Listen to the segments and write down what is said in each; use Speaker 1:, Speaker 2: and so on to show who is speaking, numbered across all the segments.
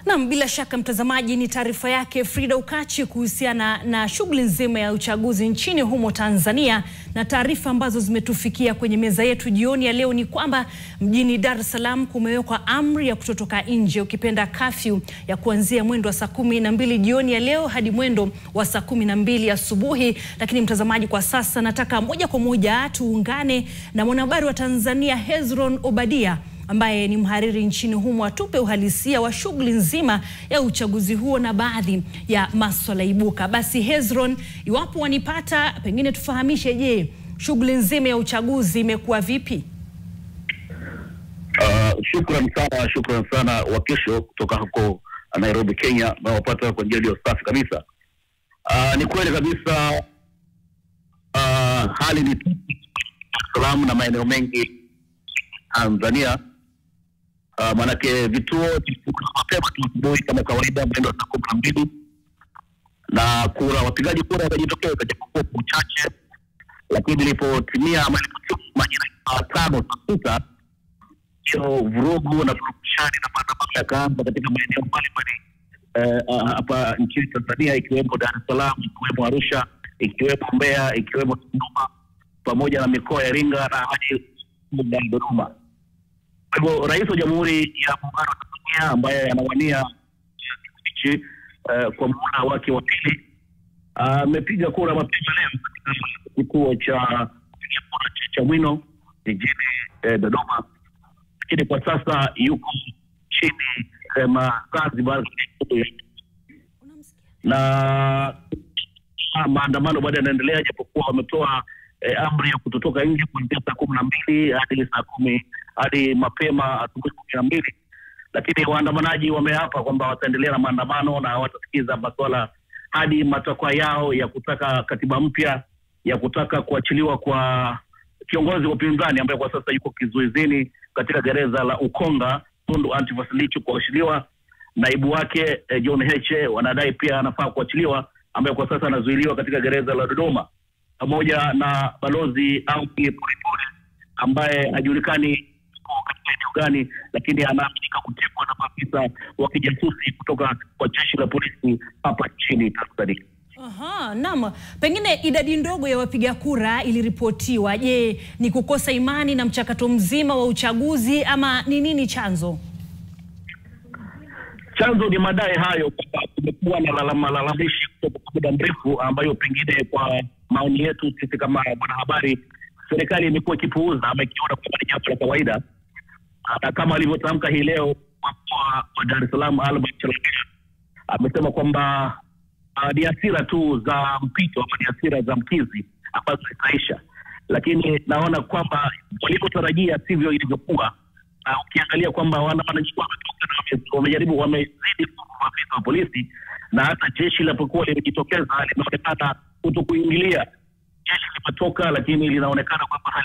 Speaker 1: Naam, bila shaka mtazamaji, ni taarifa yake Frida Ukachi kuhusiana na shughuli nzima ya uchaguzi nchini humo Tanzania, na taarifa ambazo zimetufikia kwenye meza yetu jioni ya leo ni kwamba mjini Dar es Salaam kumewekwa amri ya kutotoka nje, ukipenda curfew, ya kuanzia mwendo wa saa 12 jioni ya leo hadi mwendo wa saa 12 asubuhi. Lakini mtazamaji, kwa sasa nataka moja kwa moja tuungane na mwanahabari wa Tanzania Hezron Obadia ambaye ni mhariri nchini humo, atupe uhalisia wa shughuli nzima ya uchaguzi huo na baadhi ya masuala ibuka. Basi Hezron, iwapo wanipata, pengine tufahamishe, je, shughuli nzima ya uchaguzi imekuwa vipi?
Speaker 2: Shukran sana Wakesho kutoka huko Nairobi, Kenya, na wapata kwa njia iliyo safi kabisa. Ni kweli kabisa, hali ni salamu na maeneo mengi Tanzania. Manake vituo mapema asubuhi kama kawaida mwendo wa saa 12, na wapigaji kura wajitokeza japokuwa kwa uchache, lakini ilipotimia majira ya 5 saa 6, hiyo vurugu na furukushani na maandamano yakaanza katika maeneo mbalimbali hapa nchini Tanzania, ikiwemo Dar es Salaam, ikiwemo Arusha, ikiwemo Mbeya, ikiwemo Dodoma, pamoja na mikoa ya Iringa na hadi Dodoma. Kwa hivyo Rais wa Jamhuri ya Muungano wa Tanzania ambaye anawania nchi kwa muhula wake wa pili amepiga kura mapema leo katika kituo cha Chamwino jijini Dodoma, lakini kwa sasa yuko chini Zanzibar, na maandamano bado yanaendelea japokuwa wametoa amri ya kutotoka nje kuanzia saa 12 hadi saa 10 hadi mapema asubuhi 12, lakini waandamanaji wameapa kwamba wataendelea na maandamano na watasikiza masuala hadi matakwa yao ya kutaka katiba mpya, ya kutaka kuachiliwa kwa kiongozi wa upinzani ambaye kwa sasa yuko kizuizini katika gereza la Ukonga, Tundu Antipas Lissu, kuachiliwa. Naibu wake John Heche wanadai pia anafaa kuachiliwa, ambaye kwa sasa anazuiliwa katika gereza la Dodoma, pamoja na balozi au Polepole ambaye hajulikani katika eneo gani, lakini anaaminika kutekwa na maafisa wa kijasusi kutoka kwa jeshi la polisi hapa nchini Tanzania.
Speaker 1: Naam, pengine idadi ndogo ya wapiga kura iliripotiwa. Je, ni kukosa imani na mchakato mzima wa uchaguzi ama ni nini chanzo?
Speaker 2: Chanzo ni madai hayo kwamba kumekuwa na malalamishi kutoka kwa muda mrefu, ambayo pengine kwa maoni yetu sisi kama wanahabari, serikali imekuwa ikipuuza ama ikiona kwamba ni jambo la kawaida. Na kama alivyotamka hii leo mkuu wa Dar es Salaam Albert Chalamila, amesema kwamba ni hasira tu za mpito ama ni hasira za mkizi ambazo zitaisha, lakini naona kwamba walivyotarajia sivyo ilivyokuwa. Ukiangalia kwamba wananchi wamejaribu, wamezidi maafisa wa polisi, na hata jeshi lilipokuwa limejitokeza linaonekana kutokuingilia. Jeshi limetoka, lakini linaonekana kwamba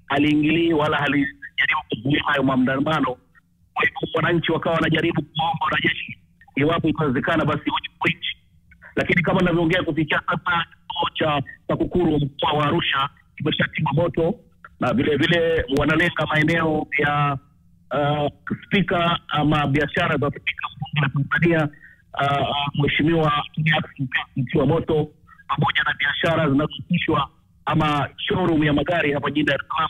Speaker 2: haliingilii wala halijaribu kuzuia hayo maandamano. Kwa hivyo wananchi wakawa wanajaribu kuomba na jeshi iwapo itawezekana basi waje nchi. Lakini kama ninavyoongea kufikia sasa, kituo cha TAKUKURU mkoa wa Arusha kimeshatima moto, na vile vile wanalenga maeneo ya spika ama biashara za spika wa Tanzania Mheshimiwa mtiwa moto, pamoja na biashara zinazohusishwa ama showroom ya magari hapa jijini Dar es Salaam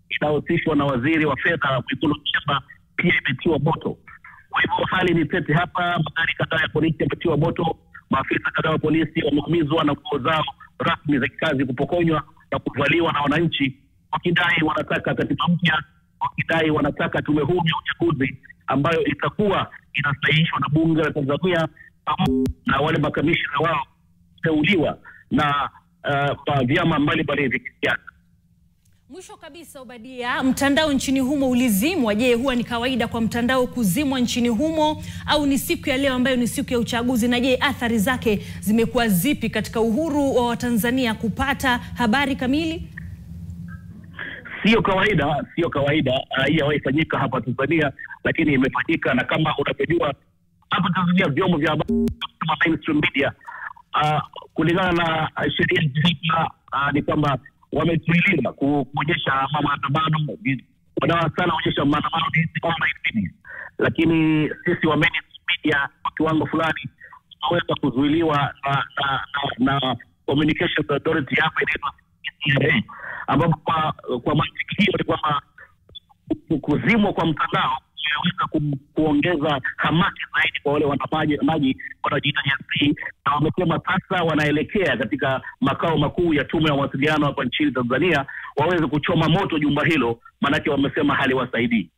Speaker 2: inayohusishwa na waziri wa fedha Mwigulu Nchemba pia imetiwa moto. Kwa hivyo hali ni tete hapa. Magari kadhaa ya polisi yametiwa moto, maafisa kadhaa wa polisi wameumizwa na nguo zao rasmi za kazi kupokonywa na kuvaliwa na wananchi, wakidai wanataka katiba mpya, wakidai wanataka tume huru ya uchaguzi ambayo itakuwa inasahihishwa na bunge la Tanzania, na wale makamishna wao teuliwa na vyama mbalimbali vya kisiasa.
Speaker 1: Mwisho kabisa, Obadia, mtandao nchini humo ulizimwa. Je, huwa ni kawaida kwa mtandao kuzimwa nchini humo au ni siku ya leo ambayo ni siku ya uchaguzi? Na je, athari zake zimekuwa zipi katika uhuru wa Tanzania kupata habari kamili?
Speaker 2: Sio kawaida, haijawahi fanyika hapa Tanzania, lakini imefanyika. Na kama unavyojua hapa Tanzania vyombo vya habari kama mainstream media kulingana na sheria ni kwamba wamezuiliwa kuonyesha maandamano, wanawa sana kuonyesha maandamano hizi online, lakini sisi wa mainstream ya kiwango fulani inaweza kuzuiliwa na Communications Authority hapa inaitwa CCRA, ambapo kwa mantiki hiyo ni kwamba kuzimwa kwa mtandao inaweza kuongeza hamaki zaidi kwa wale wanamaji wanaojiita JSP, na wamesema sasa wanaelekea katika makao makuu ya tume ya mawasiliano hapa nchini Tanzania waweze kuchoma moto jumba hilo, manake wamesema haliwasaidii.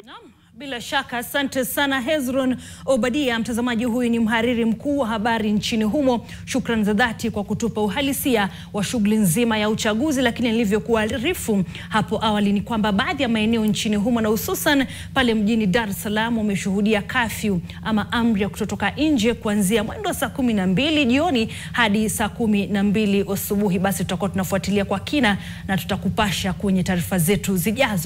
Speaker 1: Naam, bila shaka. Asante sana Hezron Obadia. Mtazamaji, huyu ni mhariri mkuu wa habari nchini humo. Shukrani za dhati kwa kutupa uhalisia wa shughuli nzima ya uchaguzi. Lakini nilivyokuarifu hapo awali ni kwamba baadhi ya maeneo nchini humo na hususan pale mjini Dar es Salaam wameshuhudia kafyu ama amri ya kutotoka nje kuanzia mwendo saa 12 jioni hadi saa 12 asubuhi. Basi tutakuwa tunafuatilia kwa kina na tutakupasha kwenye taarifa zetu zijazo.